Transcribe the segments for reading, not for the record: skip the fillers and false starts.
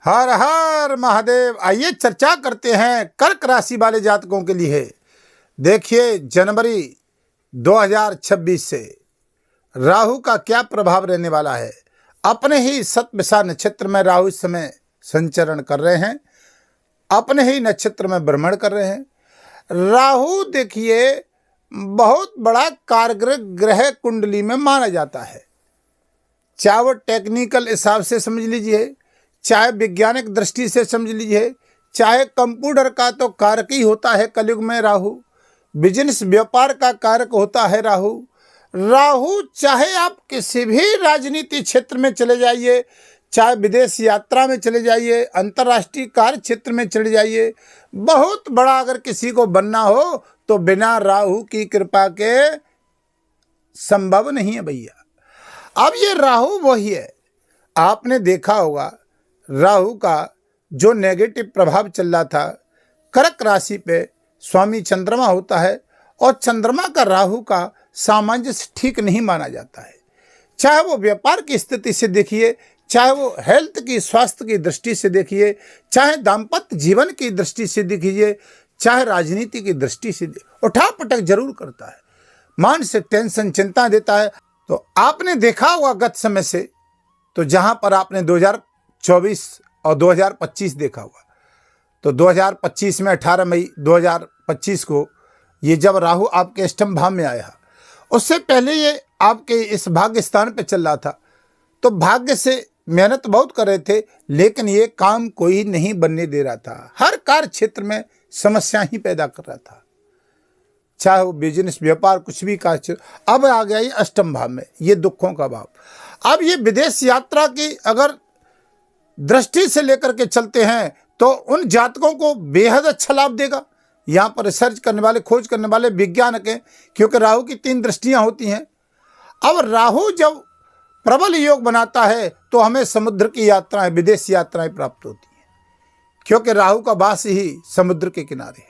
हर हर महादेव। आइए चर्चा करते हैं कर्क राशि वाले जातकों के लिए। देखिए जनवरी 2026 से राहु का क्या प्रभाव रहने वाला है। अपने ही सतभिषा नक्षत्र में राहु इस समय संचरण कर रहे हैं, अपने ही नक्षत्र में भ्रमण कर रहे हैं। राहु देखिए बहुत बड़ा कारगर ग्रह कुंडली में माना जाता है, चाहे वो टेक्निकल हिसाब से समझ लीजिए, चाहे वैज्ञानिक दृष्टि से समझ लीजिए, चाहे कंप्यूटर का तो कारक ही होता है कलयुग में राहु, बिजनेस व्यापार का कारक होता है राहु। राहु चाहे आप किसी भी राजनीति क्षेत्र में चले जाइए, चाहे विदेश यात्रा में चले जाइए, अंतर्राष्ट्रीय कार्य क्षेत्र में चले जाइए, बहुत बड़ा अगर किसी को बनना हो तो बिना राहु की कृपा के संभव नहीं है भैया। अब ये राहु वही है, आपने देखा होगा राहु का जो नेगेटिव प्रभाव चल रहा था कर्क राशि पे, स्वामी चंद्रमा होता है और चंद्रमा का राहु का सामंजस्य ठीक नहीं माना जाता है। चाहे वो व्यापार की स्थिति से देखिए, चाहे वो हेल्थ की स्वास्थ्य की दृष्टि से देखिए, चाहे दाम्पत्य जीवन की दृष्टि से देखिए, चाहे राजनीति की दृष्टि से, उठा पटक जरूर करता है, मानसिक टेंशन चिंता देता है। तो आपने देखा होगा गत समय से, तो जहां पर आपने 2024 और 2025 देखा हुआ, तो 2025 में 18 मई 2025 को ये जब राहु आपके अष्टम भाव में आया, उससे पहले ये आपके इस भाग्य स्थान पे चल रहा था, तो भाग्य से मेहनत बहुत कर रहे थे, लेकिन ये काम कोई नहीं बनने दे रहा था। हर कार्य क्षेत्र में समस्या ही पैदा कर रहा था, चाहे वो बिजनेस व्यापार कुछ भी कार्य। अब आ गया ये अष्टम भाव में, ये दुखों का भाव। अब ये विदेश यात्रा की अगर दृष्टि से लेकर के चलते हैं तो उन जातकों को बेहद अच्छा लाभ देगा। यहाँ पर रिसर्च करने वाले, खोज करने वाले वैज्ञानिक हैं, क्योंकि राहु की 3 दृष्टियां होती हैं। अब राहु जब प्रबल योग बनाता है तो हमें समुद्र की यात्राएं, विदेश यात्राएं प्राप्त होती हैं, क्योंकि राहु का वास ही समुद्र के किनारे है।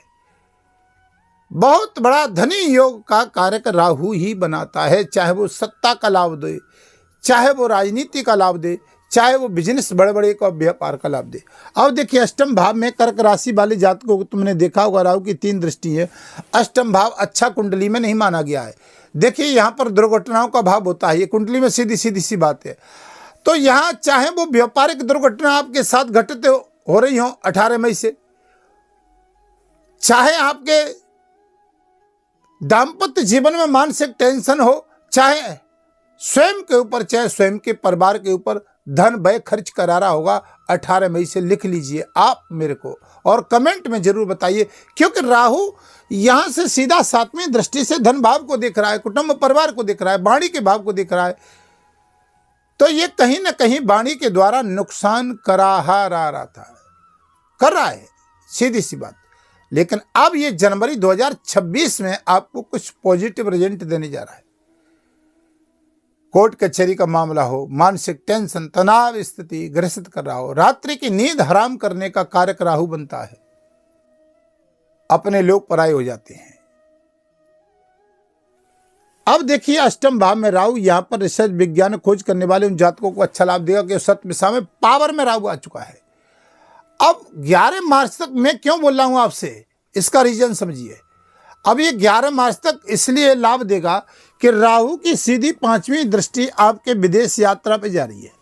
बहुत बड़ा धनी योग का कारक राहु ही बनाता है, चाहे वो सत्ता का लाभ दे, चाहे वो राजनीति का लाभ दे, चाहे वो बिजनेस बड़े बड़े का व्यापार का लाभ दे। अब देखिए अष्टम भाव में कर्क राशि वाले जातकों को तुमने देखा होगा राहु की 3 दृष्टि है। अष्टम भाव अच्छा कुंडली में नहीं माना गया है। देखिए यहाँ पर दुर्घटनाओं का भाव होता है, ये कुंडली में सीधी सीधी सी बात है। तो यहाँ चाहे वो व्यापारिक दुर्घटना आपके साथ घटित हो रही हो 18 मई से, चाहे आपके दाम्पत्य जीवन में मानसिक टेंशन हो, चाहे स्वयं के ऊपर, चाहे स्वयं के परिवार के ऊपर धन व्यय खर्च करा रहा होगा, 18 मई से लिख लीजिए आप मेरे को और कमेंट में जरूर बताइए। क्योंकि राहु यहां से सीधा 7वीं दृष्टि से धन भाव को देख रहा है, कुटुंब परिवार को देख रहा है, वाणी के भाव को देख रहा है, तो ये कहीं ना कहीं वाणी के द्वारा नुकसान कर रहा है, सीधी सी बात। लेकिन अब ये जनवरी 2026 में आपको कुछ पॉजिटिव रिजल्ट देने जा रहा है। कोर्ट कचहरी का मामला हो, मानसिक टेंशन तनाव स्थिति ग्रसित कर रहा हो, रात्रि की नींद हराम करने का कारक राहु बनता है, अपने लोग पराये हो जाते हैं। अब देखिए अष्टम भाव में राहु, यहां पर रिसर्च विज्ञान खोज करने वाले उन जातकों को अच्छा लाभ देगा कि सतभिषा में पावर में राहु आ चुका है। अब 11 मार्च तक मैं क्यों बोल रहा हूं आपसे, इसका रीजन समझिए। अब ये 11 मार्च तक इसलिए लाभ देगा कि राहु की सीधी 5वीं दृष्टि आपके विदेश यात्रा पे जा रही है,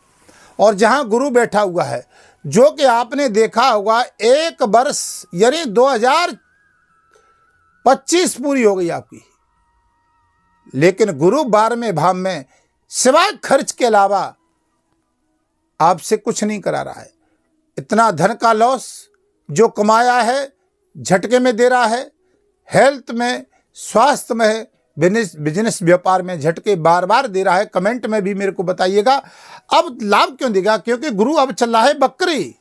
और जहां गुरु बैठा हुआ है, जो कि आपने देखा होगा 1 वर्ष यानी 2025 पूरी हो गई आपकी, लेकिन गुरु 12वें भाव में सिवाय खर्च के अलावा आपसे कुछ नहीं करा रहा है। इतना धन का लॉस जो कमाया है झटके में दे रहा है, हेल्थ में, स्वास्थ्य में, बिजनेस व्यापार में झटके बार बार दे रहा है। कमेंट में भी मेरे को बताइएगा अब लाभ क्यों देगा, क्योंकि गुरु अब चल रहा है बकरी,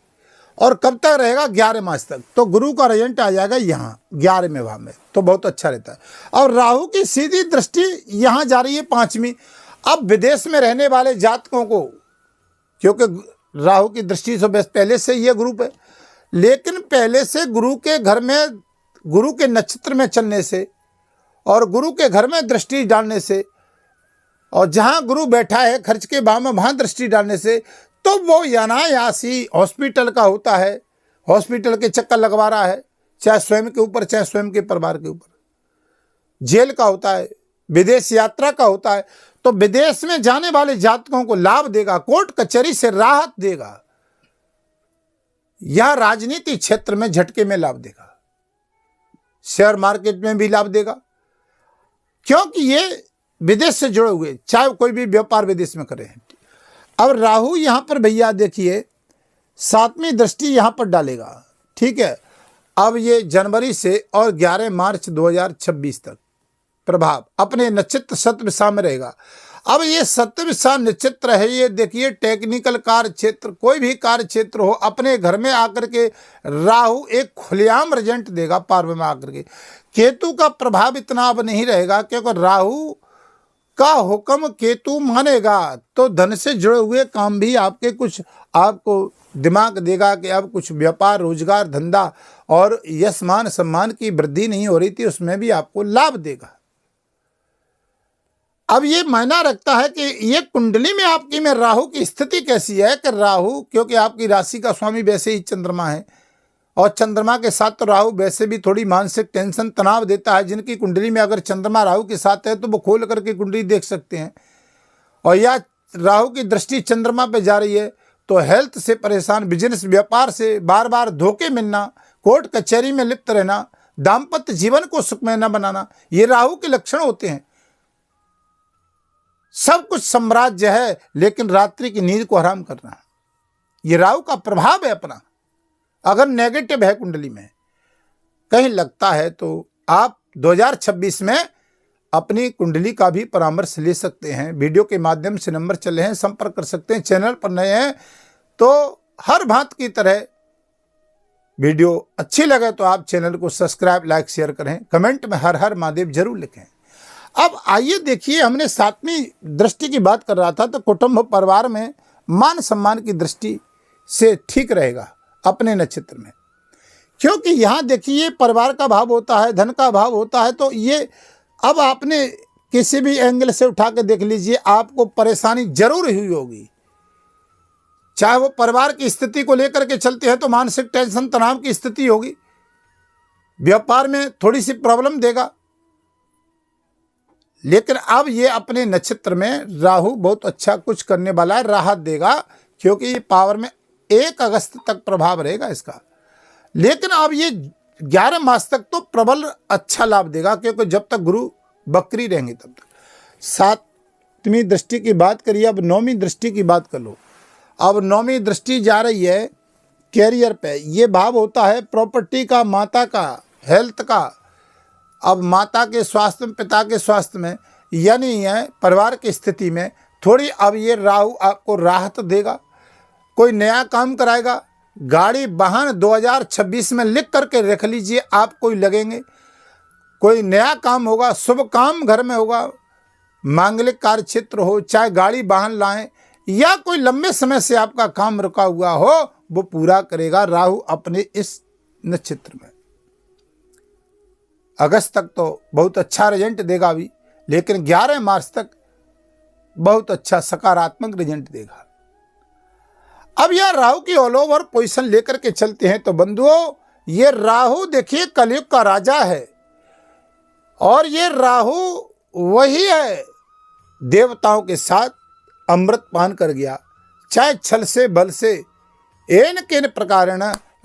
और कब तक रहेगा 11 मार्च तक, तो गुरु का रिजल्ट आ जाएगा यहाँ 11वें भाव में, तो बहुत अच्छा रहता है। और राहु की सीधी दृष्टि यहाँ जा रही है 5वीं। अब विदेश में रहने वाले जातकों को, क्योंकि राहु की दृष्टि से पहले से ये ग्रुप है, लेकिन पहले से गुरु के घर में, गुरु के नक्षत्र में चलने से और गुरु के घर में दृष्टि डालने से, और जहां गुरु बैठा है खर्च के भाव में वहां दृष्टि डालने से, तो वो अनायासी हॉस्पिटल का होता है, हॉस्पिटल के चक्कर लगवा रहा है, चाहे स्वयं के ऊपर चाहे स्वयं के परिवार के ऊपर। जेल का होता है, विदेश यात्रा का होता है, तो विदेश में जाने वाले जातकों को लाभ देगा, कोर्ट कचहरी से राहत देगा, यह राजनीति क्षेत्र में झटके में लाभ देगा, शेयर मार्केट में भी लाभ देगा, क्योंकि ये विदेश से जुड़े हुए, चाहे कोई भी व्यापार विदेश में करें। अब राहु यहां पर भैया देखिए 7वीं दृष्टि यहां पर डालेगा, ठीक है। अब ये जनवरी से और 11 मार्च 2026 तक प्रभाव अपने नक्षत्र सतविषा में रहेगा। अब ये सतविषा नक्षत्र है, ये देखिए टेक्निकल कार्य क्षेत्र, कोई भी कार्य क्षेत्र हो, अपने घर में आकर के राहु एक खुलेआम रिजल्ट देगा पार्व में आकर के। केतु का प्रभाव इतना अब नहीं रहेगा, क्योंकि राहु का हुक्म केतु मानेगा, तो धन से जुड़े हुए काम भी आपके कुछ आपको दिमाग देगा कि अब कुछ व्यापार रोजगार धंधा और यश मान सम्मान की वृद्धि नहीं हो रही थी, उसमें भी आपको लाभ देगा। अब ये मायना रखता है कि ये कुंडली में आपकी में राहु की स्थिति कैसी है, कि राहु क्योंकि आपकी राशि का स्वामी वैसे ही चंद्रमा है, और चंद्रमा के साथ तो राहु वैसे भी थोड़ी मानसिक टेंशन तनाव देता है। जिनकी कुंडली में अगर चंद्रमा राहु के साथ है तो वो खोल करके कुंडली देख सकते हैं। और या राहु की दृष्टि चंद्रमा पे जा रही है तो हेल्थ से परेशान, बिजनेस व्यापार से बार बार धोखे मिलना, कोर्ट कचहरी में लिप्त रहना, दाम्पत्य जीवन को सुखमय न बनाना, ये राहु के लक्षण होते हैं। सब कुछ साम्राज्य है लेकिन रात्रि की नींद को हराम करना, ये राहु का प्रभाव है अपना। अगर नेगेटिव है कुंडली में कहीं लगता है तो आप 2026 में अपनी कुंडली का भी परामर्श ले सकते हैं। वीडियो के माध्यम से नंबर चले हैं, संपर्क कर सकते हैं। चैनल पर नए हैं तो हर भांत की तरह वीडियो अच्छी लगे तो आप चैनल को सब्सक्राइब लाइक शेयर करें, कमेंट में हर हर महादेव जरूर लिखें। अब आइए देखिए, हमने 7वीं दृष्टि की बात कर रहा था, तो कुटुंब परिवार में मान सम्मान की दृष्टि से ठीक रहेगा अपने नक्षत्र में, क्योंकि यहां देखिए परिवार का भाव होता है, धन का भाव होता है। तो ये अब आपने किसी भी एंगल से उठा के देख लीजिए, आपको परेशानी जरूर हुई होगी, चाहे वो परिवार की स्थिति को लेकर के चलते हैं तो मानसिक टेंशन तनाव की स्थिति होगी, व्यापार में थोड़ी सी प्रॉब्लम देगा। लेकिन अब ये अपने नक्षत्र में राहु बहुत अच्छा कुछ करने वाला है, राहत देगा, क्योंकि ये पावर में 1 अगस्त तक प्रभाव रहेगा इसका। लेकिन अब ये 11 मास तक तो प्रबल अच्छा लाभ देगा, क्योंकि जब तक गुरु बकरी रहेंगे तब तक। 7वीं दृष्टि की बात करिए, अब 9वीं दृष्टि की बात कर लो। अब 9वीं दृष्टि जा रही है कैरियर पे। ये भाव होता है प्रॉपर्टी का, माता का, हेल्थ का। अब माता के स्वास्थ्य में, पिता के स्वास्थ्य में, यानी है परिवार की स्थिति में थोड़ी अब ये राहु आपको राहत देगा। कोई नया काम कराएगा, गाड़ी वाहन 2026 में लिख करके रख लीजिए, आपको लगेंगे। कोई नया काम होगा, शुभ काम घर में होगा, मांगलिक कार्य क्षेत्र हो, चाहे गाड़ी वाहन लाएं, या कोई लंबे समय से आपका काम रुका हुआ हो वो पूरा करेगा राहु अपने इस नक्षत्र में। अगस्त तक तो बहुत अच्छा रिजल्ट देगा अभी, लेकिन 11 मार्च तक बहुत अच्छा सकारात्मक रिजल्ट देगा। अब यह राहु की ऑल ओवर पोजीशन लेकर के चलते हैं तो बंधुओं, ये राहु देखिए कलयुग का राजा है, और ये राहु वही है देवताओं के साथ अमृत पान कर गया, चाहे छल से बल से एन किन प्रकार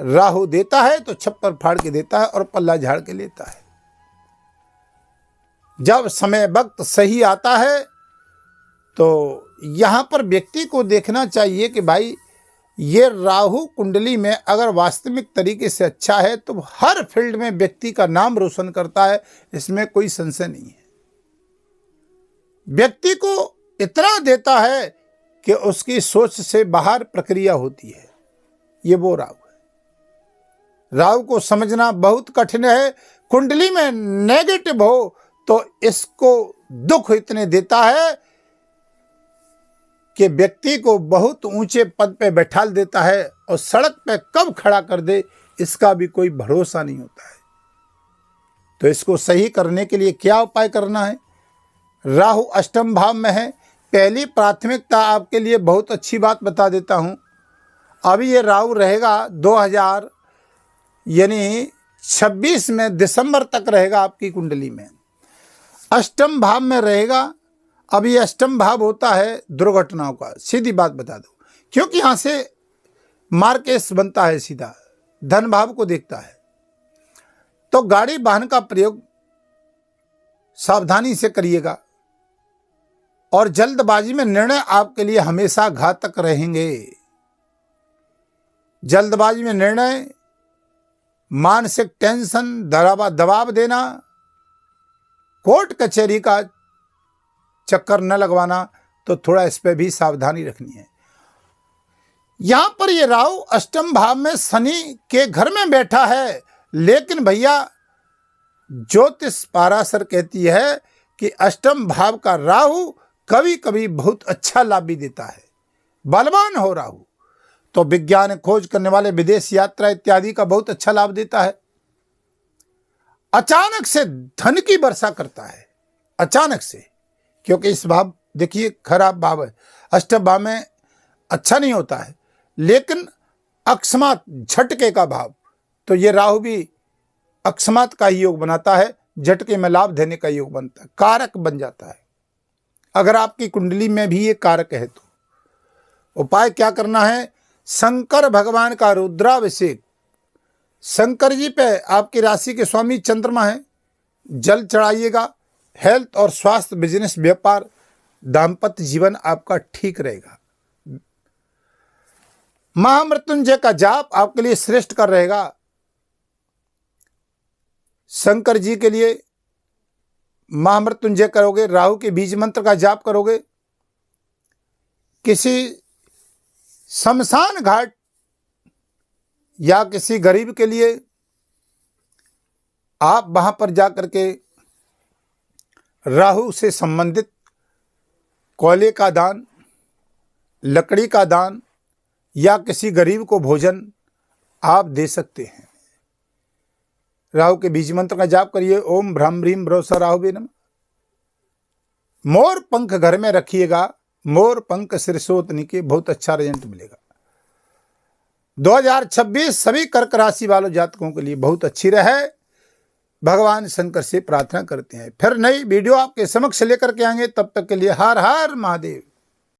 राहु देता है तो छप्पर फाड़ के देता है और पल्ला झाड़ के लेता है। जब समय वक्त सही आता है तो यहां पर व्यक्ति को देखना चाहिए कि भाई ये राहु कुंडली में अगर वास्तविक तरीके से अच्छा है तो हर फील्ड में व्यक्ति का नाम रोशन करता है, इसमें कोई संशय नहीं है। व्यक्ति को इतना देता है कि उसकी सोच से बाहर प्रक्रिया होती है, ये वो राहु है। राहु को समझना बहुत कठिन है। कुंडली में नेगेटिव हो तो इसको दुख इतने देता है कि व्यक्ति को बहुत ऊंचे पद पे बैठा देता है, और सड़क पे कब खड़ा कर दे इसका भी कोई भरोसा नहीं होता है। तो इसको सही करने के लिए क्या उपाय करना है? राहु अष्टम भाव में है, पहली प्राथमिकता आपके लिए बहुत अच्छी बात बता देता हूँ। अभी ये राहु रहेगा 2000 यानी 26 में दिसंबर तक रहेगा आपकी कुंडली में। अष्टम भाव में रहेगा। अब ये अष्टम भाव होता है दुर्घटनाओं का, सीधी बात बता दो, क्योंकि यहाँ से मार्केस बनता है, सीधा धन भाव को देखता है। तो गाड़ी वाहन का प्रयोग सावधानी से करिएगा और जल्दबाजी में निर्णय आपके लिए हमेशा घातक रहेंगे। जल्दबाजी में निर्णय, मानसिक टेंशन, दबाव देना, कोर्ट कचहरी का चक्कर न लगवाना, तो थोड़ा इस पे भी सावधानी रखनी है। यहां पर ये राहु अष्टम भाव में शनि के घर में बैठा है, लेकिन भैया ज्योतिष पाराशर कहती है कि अष्टम भाव का राहु कभी कभी बहुत अच्छा लाभ भी देता है। बलवान हो राहु तो विज्ञान खोज करने वाले, विदेश यात्रा इत्यादि का बहुत अच्छा लाभ देता है। अचानक से धन की वर्षा करता है, अचानक से, क्योंकि इस भाव देखिए खराब भाव है, अष्टम भाव में अच्छा नहीं होता है, लेकिन अकस्मात झटके का भाव, तो ये राहु भी अकस्मात का ही योग बनाता है, झटके में लाभ देने का योग बनता है, कारक बन जाता है। अगर आपकी कुंडली में भी ये कारक है तो उपाय क्या करना है? शंकर भगवान का रुद्राभिषेक, शंकर जी पे आपकी राशि के स्वामी चंद्रमा है, जल चढ़ाइएगा। हेल्थ और स्वास्थ्य, बिजनेस, व्यापार, दाम्पत्य जीवन आपका ठीक रहेगा। महामृत्युंजय का जाप आपके लिए श्रेष्ठ कर रहेगा। शंकर जी के लिए महामृत्युंजय करोगे, राहु के बीज मंत्र का जाप करोगे, किसी शमशान घाट या किसी गरीब के लिए आप वहां पर जाकर के राहु से संबंधित कोयले का दान, लकड़ी का दान या किसी गरीब को भोजन आप दे सकते हैं। राहु के बीज मंत्र का जाप करिए। ओम भ्राम ह्रीम भ्रोसा राहुवे नमः। मोर पंख घर में रखिएगा, मोर पंख सिरसोतनी के, बहुत अच्छा रिजल्ट मिलेगा। 2026 सभी कर्क राशि वालों जातकों के लिए बहुत अच्छी रहे, भगवान शंकर से प्रार्थना करते हैं। फिर नई वीडियो आपके समक्ष लेकर के आएंगे, तब तक के लिए हर हर महादेव।